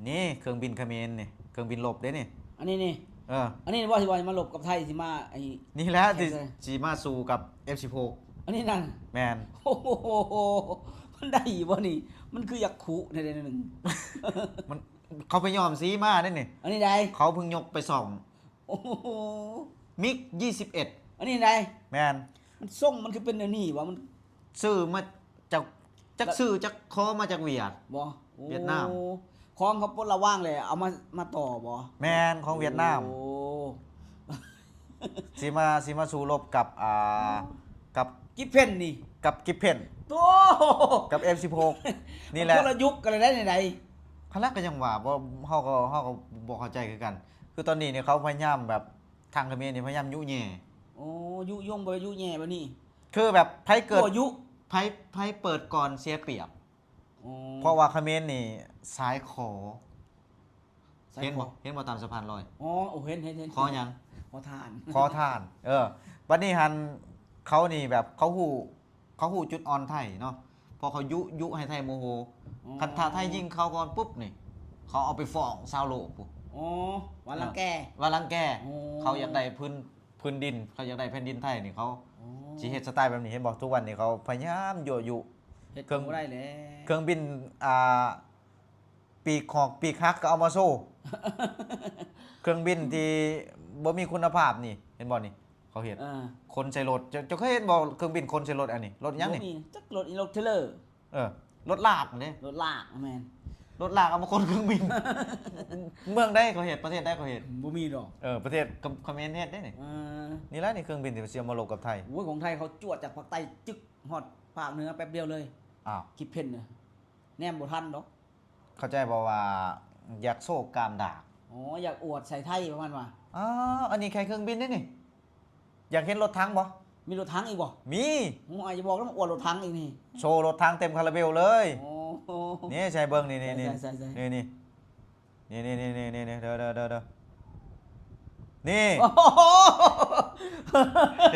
นี่เครื่องบินเขมรนี่เครื่องบินรบเด้นี่อันนี้นี่เอออันนี้ว่าสิว่ามาหลบกับไทยสิมาไอ้นี่แหละที่แข่งเลยจีมาสู่กับ F16 อันนี้นั่นแมน โอ้โหมันได้บ่นี่มันคืออยากขุในใดหนึ่ง มันเขาไปยอมซีมาได้นี่ อันนี้ได้เขาเพิ่งยกไปส่องโอ้โหมิก21อันนี้ได้แมนมันส่งมันคือเป็นอันนี้วะมันซื้อมาจากซื้อจากคอมาจากเวียดบ่เวียดนามของเขาปลดระว่างเลยเอามาต่อบ่แมนของเวียดนามโอ้ ซีมาสู้รบกับกับกิฟเพนนี่กับกิฟเพนโตกับ F16 นี่แหละคนละยุคกันเลยได้ไหนพลักก็ยังว่าบ่เฮาก็บ่เข้าใจคือกัน คือตอนนี้เนี่ยเขาพยายามแบบทางเขมรนี่พยายามยุแย่โอ้ยุยงบ่ยุแย่บ่นี่คือแบบไผเกิดยุไผเปิดก่อนเสียเปรียบ เพราะว่าเขมรนี่ซ้ายขอเห็นบ่ตามสะพานลอยอ๋อโอ้เห็นขอหยังขอทานขอทานบัดนี้หันเขานี่แบบเขาฮู้จุดอ่อนไทยเนาะพอเขายุให้ไทยโมโหคันถ้าไทยยิงเขาก่อนปุ๊บนี่เขาเอาไปฟ้องชาวโลกปุ๊บอ๋อวันลังแกเขาอยากได้พื้นดินเขาอยากได้แผ่นดินไทยนี่เขาสิเฮ็ดสไตล์แบบนี้เห็นบ่ทุกวันนี้เขาพยายามยั่วยุเครื่องได้แล้วเครื่องบินปีกหอกปีกฮักก็เอามาโซ่ เครื่องบินที่บ่มีคุณภาพนี่เห็นบ่นี่เขาเห็นคนใส่รถจะเคยเห็นบ่เครื่องบินคนใส่รถอันนี้รถยังนี่จักรถเทเลอร์รถลากนี่รถลากแม่นรถลากเอามาคนเครื่องบิน เมืองได้เขาเห็นประเทศได้เขาเห็นบ่มีดอกประเทศคอมเมนต์เฮ็ดได้นี่แหละนี่เครื่องบินที่เสียมาลบกับไทยโอ้ยของไทยเขาจวดจากภาคใต้จึกฮอดภาคเหนือแป๊บเดียวเลยคิดเพ่นน่ะแนมบ่ทันดอกเข้าใจบ่ว่าอยากโซ่กามดากอ๋ออยากอวดใส่ไทยประมาณว่าอันนี้แค่เครื่องบินได้นี่อยากเห็นรถถังบ่มีรถถังอีกบ่มีอาจจะบอกแล้วมาอวดรถถังอีกนี่โชว์รถถังเต็มคาราเบลเลยนี่ใช่เบิ้งนี่เด้นี่เห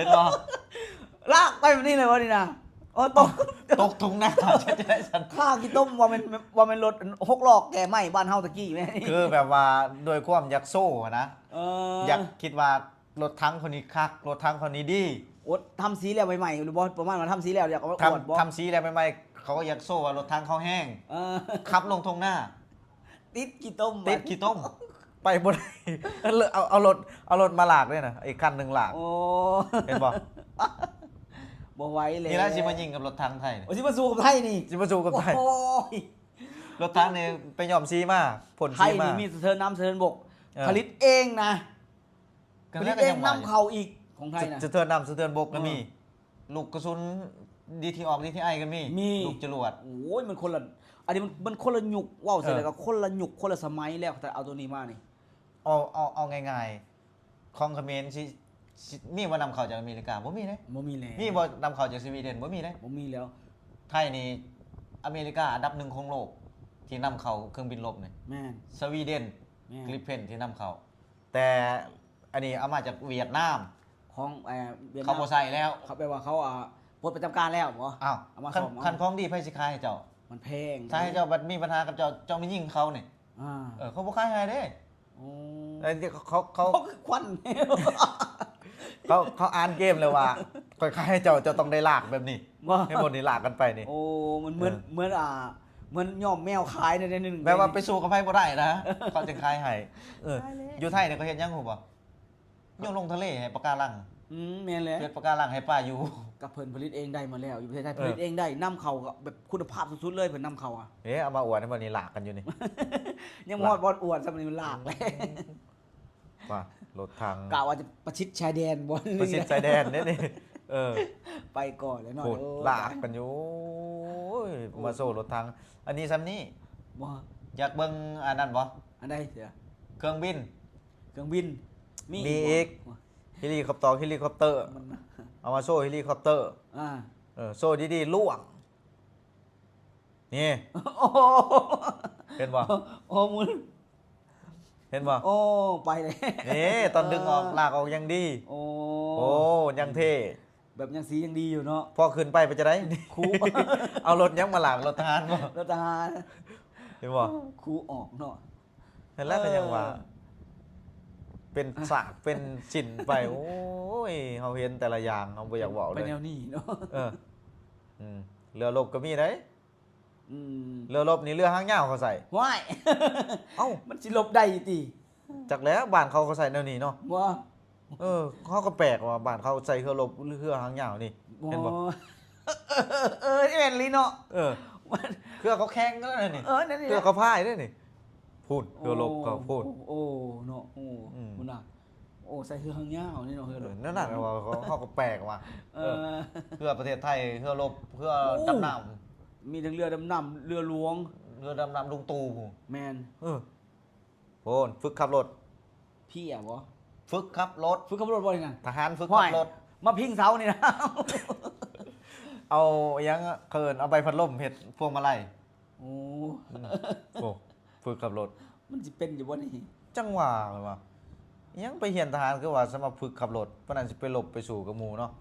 ็นบ่ลากไปแบบนี้เลยวะนี่นะโอ้ตกถุงน้ำจะได้สันข้าวกินต้มว่ามันรถ6 ล้อแก่ไหมบ้านเฮาตะกี้แม่คือแบบว่าโดยความอยากโซ่นะอยากคิดว่ารถถังคนนี้คักรถถังคนนี้ดีทำสีแล้วใหม่ๆหรือบ่ประมาณว่าทำสีแล้วอยากเอาอวดบ่ทำสีแล้วใหม่ๆเขาก็อยากโซ่ว่ารถถังเขาแห้งขับลงทงหน้าติดกี่ต้มไปบนเอารถมาหลากด้วยนะอีกคันหนึ่งหลากเห็นบ่บ่ไหวเลยนี่แล้วสิมายิงกับรถถังไทยสิมาสู้กับไทยนี่สิมาสู้กับไทยรถถังนี่ไปยอมซีมาผลซีมาไทยนี่มีสะเทินน้ำสะเทินบกผลิตเองนะผลิตเองนำเข้าอีกของไทยนะสะเทินน้ำสะเทินบกก็มีลูกกระสุนดีทีออกดีทีไอก็มีลูกจรวดโอ้ยมันคนละอันนี้มันคนละยุคว้าวเสร็จแล้วก็คนละยุคคนละสมัยแล้วแต่เอาตัวนี้มานี่เอาง่ายๆของเขมรมีว่านำเข้าจากอเมริกาบ่มีเลยบ่มีแล้วมีบ่นำเข้าจากสวีเดนบ่มีเลยบ่มีแล้วไทยนี่อเมริกาอันดับ1ของโลกที่นำเข้าเครื่องบินรบนี่แม่นสวีเดนกริปเพนที่นำเข้าแต่อันนี้เอามาจากเวียดนามของเวียดนามเขาบ่ใส่แล้วเขาแปลว่าเขาปลดประจำการแล้วบ่เอามาคันของดีไผสิขายให้เจ้ามันแพงถ้าให้เจ้าบัดมีปัญหากับเจ้าไม่ยิงเขานี่เขาบ่ขายให้เด้เขาควันเขาอ่านเกมเลยว่าค่อยๆให้เจ้าต้องได้ลากแบบนี้ให้หมดนี่ลากกันไปนี่โอ้มันเหมือนเหมือนย่อมแมวขายในนึงแปลว่าไปสู้กับไผบ่ได้นะเขาจะขายให้อยู่ไทยเนี่ยก็เฮ็ดยังฮู้บ่โยนลงทะเลให้ปะการังแม่นแล้วเฮ็ดปะการังให้ป้าอยู่กับเพิ่นผลิตเองได้มาแล้วอยู่ประเทศไทยผลิตเองได้นำเข้าแบบคุณภาพสุดๆเลยเพิ่นนำเข้าเอามาอวดให้มันนี่ลากกันอยู่นี่ยังมอดบอลอวดซะมันลากเลยว่ารถทางกะว่าจะประชิดชายแดนบ่ประชิดชายแดนนี่ไปก่อนเลยหน่อยลากกันอยู่มาโซ่รถทางอันนี้ซ้ำนี้บ่อยากเบิ่งอันนั้นบ่อันใดเสียเครื่องบินมีอีกเฮลิคอปเตอร์เอามาโซ่เฮลิคอปเตอร์โซ่ดีๆล่วงนี่เห็นบ่โอ้มึงเห็นบ่โอ้ไปเลยนี่ตอนดึงออกลากออกยังดีโอ้ยังเท่แบบยังสียังดีอยู่เนาะพอขึ้นไปจะได้คูเอารถยังมาหลากรถทหารบ่รถทหารเห็นบ่คูออกเนาะ เห็นแล้วก็ยังว่า เป็นสากเป็นชิ้นไปโอ้ยเฮาเห็นแต่ละอย่างเฮาบ่อยากเว้าเล ไป ย แนวนี้เนาะ เออเรือรบก็มีได้ อืม เรือรบนี่เรือหางยาวเขาใส่ ว้าย เอ้า มันสิหลบได้ติ จักแล้วบ้านเขาก็ใส่แนวนี้เนาะ บ่ เขาก็แปลกว่าบ้านเขาใส่เรือรบเรือหางยาวนี่เห็นบ่ นี่แม่นลีเนาะ เครือเขาแข่งกันแล้วนี่ นั่นนี่ เครือเขาพายด้วยนี่พูดเรือรบเขาพูด โอ้เนาะโอ้พุ่นน่ะโอ้ใส่เสื้อหางยาวนี่เนาะเฮือ นั่นน่ะว่าเขาก็แปลกว่าเพื่อประเทศไทยเพื่อรบเพื่อดำน้ำ มีทั้งเรือดำน้ำเรือหลวง เรือดำน้ำลุงตู่ แม่น โพนฝึกขับรถ พี่อ่ะบ่ ฝึกขับรถ ฝึกขับรถบ่นี่นั่น ทหารฝึกขับรถ มาพิงเสานี่นะ เอายังเคินเอาใบพัดลมเห็ดพวงมาลัย โอ้ โอ้ฝึกขับรถ มันสิเป็นอยู่บ่นี่ จังหวะเลยว่ายังไปเห็นทหารคือว่าสมาฝึกขับรถเพราะนั้นสิไปหลบไปสู่กับหมู่เนาะ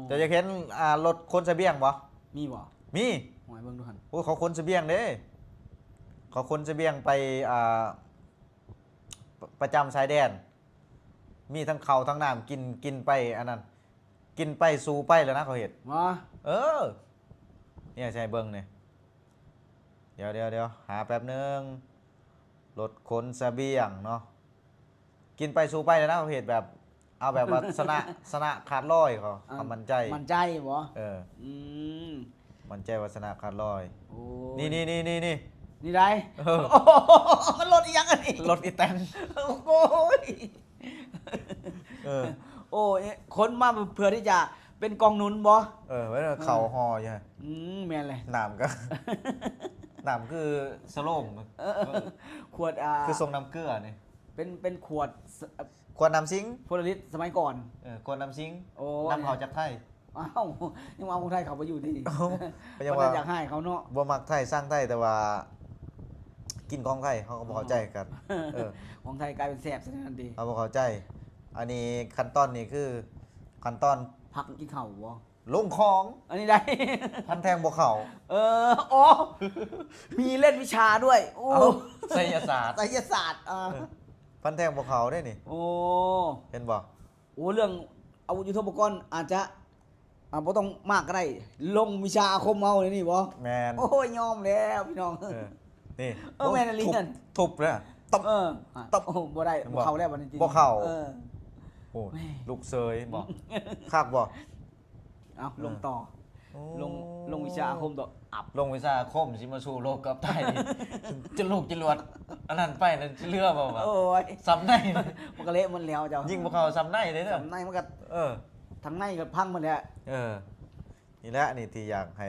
แต่จะเห็นรถคนเสบียงบ่ มีบ่ มี หอยเบิ่งดูหั่น โอ้เขาคนเสบียงเด้เขาคนเสบียงไปประจำชายแดนมีทั้งเขาทั้งน้ำกินไปอันนั้นกินไปสู่ไปแล้วนะเขาเห็น มา เนี่ยใช่เบิ้งเนี่ยเดี๋ยวหาแป๊บนึงรถขนเสบียงเนาะกินไปสู่ไปแล้วนะเขาเห็นแบบเอาแบบว่าสนะขาดลอยเขามั่นใจ มั่นใจบ่ อืม มั่นใจว่าสนะขาดลอย โอ้ นี่ นี่ได้ เออ โอ้โหมันรถอีหยังอันนี้ รถอีแตน โอ้ย เออ โอ้ยคนมาเพื่อที่จะเป็นกองหนุนบ่ ไว้เข่าหออยู่ แม่นเลย หนามก็ หนามคือสโลม ขวดคือทรงน้ำเกลือนี่ เป็นขวด ขวดน้ำซิงค์ โพลาริสสมัยก่อน ขวดน้ำซิงค์ โอ้ น้ำเขาจากไทย อ้าวยังเอาคนไทยเขาไปอยู่ที่ ก็ยัง ว่า ว่า อยากให้เขาเนาะ บ่มักไทยสร้างไทยแต่ว่า กินของไทยเขาก็บ่เข้าใจกัน ของไทยกลายเป็นแสบซะทันที เขาบ่เข้าใจ อันนี้ขั้นตอนนี้คือขั้นตอน พักกินข้าวบ่ ลงของ อันนี้ได้ พันแทงบ่เข้า อ๋อมีเล่นวิชาด้วยโอ้ ไสยศาสตร์ ไสยศาสตร์พันแทงบ่เข้าได้นี่ โอ้ เห็นบ่ โอ้เรื่องอาวุธยุทโธปกรณ์อาจจะบ่ต้องมากก็ได้ลงวิชาอาคมเอาเลยนี่บ่ แมน โอ้ยยอมแล้วพี่น้อง นี่ แม่นอลีนั่น ทุบเลยตบ ตบบ่ได้บ่เข้าแล้วบัดนี้จริง บ่เข้า โอ้ แม่ ลูกเซยบ่คักบ่ เอาลงต่อ ลงวิชาอาคมต่ออับ ลงวิชาคมสิมาสู่โลกกับไทย จะลูกจะรวดอันนั้นไปนั่นเรือบ่วะ โอ้ย ซ้ำใน มันก็เละมันแล้วเจ้า ยิ่งบ่เข้าซ้ำในเลยเด้อ ทำในมันก็ เออ ทางในก็พังหมดแล้ว นี่แหละนี่ที่อยากให้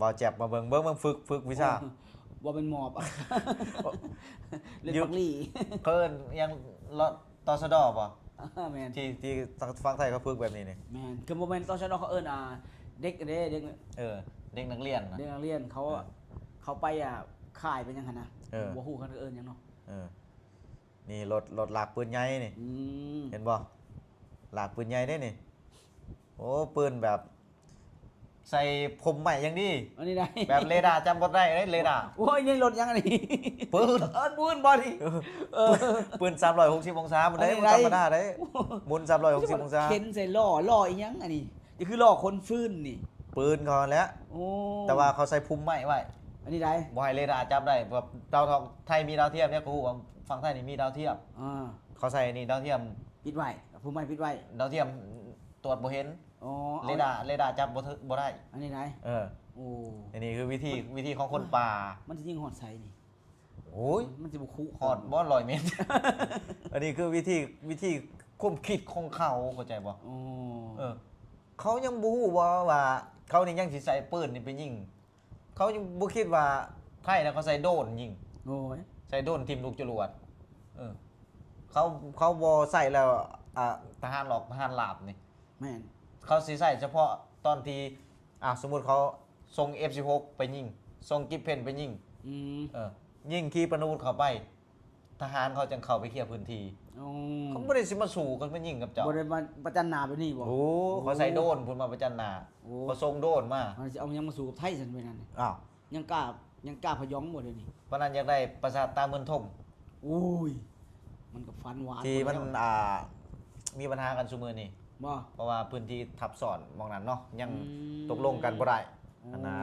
บ่าวแจ็บมาเบิ่งฝึกวิชา บ่เป็นหมอบเล่น ยึด ปักลี่ เพิ่นยังตสดบ่ แม่น ที่ฟังไทยเขาฝึกแบบนี้นี่ แม่นคือบ่แม่นตอนชั้นเขาเอิ้นเด็กเด้เด็ก เด็กนักเรียนนะ เด็กนักเรียนเขาไปค่ายเป็นยังไงนะบ่ฮู้เขาเอิ้นหยังเนาะ นี่รถลากปืนใหญ่นี่ เห็นบ่หลากปืนใหญ่ได้นี่โอ้ปืนแบบใส่ผมใหม่ยังดี อันนี้ได้ แบบเรดาร์จำบ่ได้เลยเรดาร์ โอ้ยยังรถยังอันนี้ ปืน ปืนบ่นี่ ปืน360องศามันได้ อันนี้ มัน ได้ ธรรมดาได้หมุน360องศา เข็นใส่ล้ออีหยังอันนี้นี่คือล้อคนฟื้นนี่ ปืนเขาแล้ว โอ้ แต่ว่าเขาใส่พุ่มใหม่ไว้ อันนี้ได้ บ่ให้เรดาร์จับได้แบบดาวไทยมีดาวเทียมเนี่ยกูว่าฝั่งไทยนี่มีดาวเทียมเขาใส่นี่ดาวเทียม ปิดไว้ผู้ใหม่ปิดไว้ ดาวเทียมตรวจบ่เห็น อ๋อ เรดาร์จับบ่ได้ อันนี้ได้โอ้ อันนี้คือวิธีของคนป่า มันจะยิงหอดใส่นี่ โอ้ย มันจะบุคุ ฮอดบ่100 เมตร อันนี้คือวิธีความคิดของเขาเข้าใจบ่ โอ้ เขายังบ่ฮู้ว่าเขานี่ยังสิใส่ปืนนี่ไปยิงเขายังบ่คิดว่าไทยนะเขาใส่โดรนยิง โอ้ย ใส่โดรนทิ่มลูกจรวดเขาบ่ใส่แล้วทหารหลอกทหารหลาบนี่ แม่น เขาสิใส่เฉพาะตอนที่สมมุติเขาส่ง F16 ไปยิงส่งกิฟเพนไปยิงยิงขีปนาวุธเข้าไปทหารเขาจึงเข้าไปเคลียร์พื้นที่เขาบ่ได้สิมาสู้กันไปยิงกับเจ้า บ่ได้มาประจันหน้าไปนี่บ่ โอ้เขาใส่โดรนพุ่นมาประจันหน้าเขาส่งโดรนมา มันจะเอายังมาสู้กับไทยซั่นไปนั่น อ้าว ยังกล้าพยองบ่เดี๋ยวนี้ เพราะนั้นอยากได้ปราสาทตาเมืองทม โอ้ยมันก็ฟันหวาน ที่มัน แล้ว มีปัญหากันซุมื้อนี้ บ่ เพราะว่าพื้นที่ทับซ้อนหมองนั้นเนาะยัง อืม ตกลงกันบ่ได้ อ๋อ อันนะ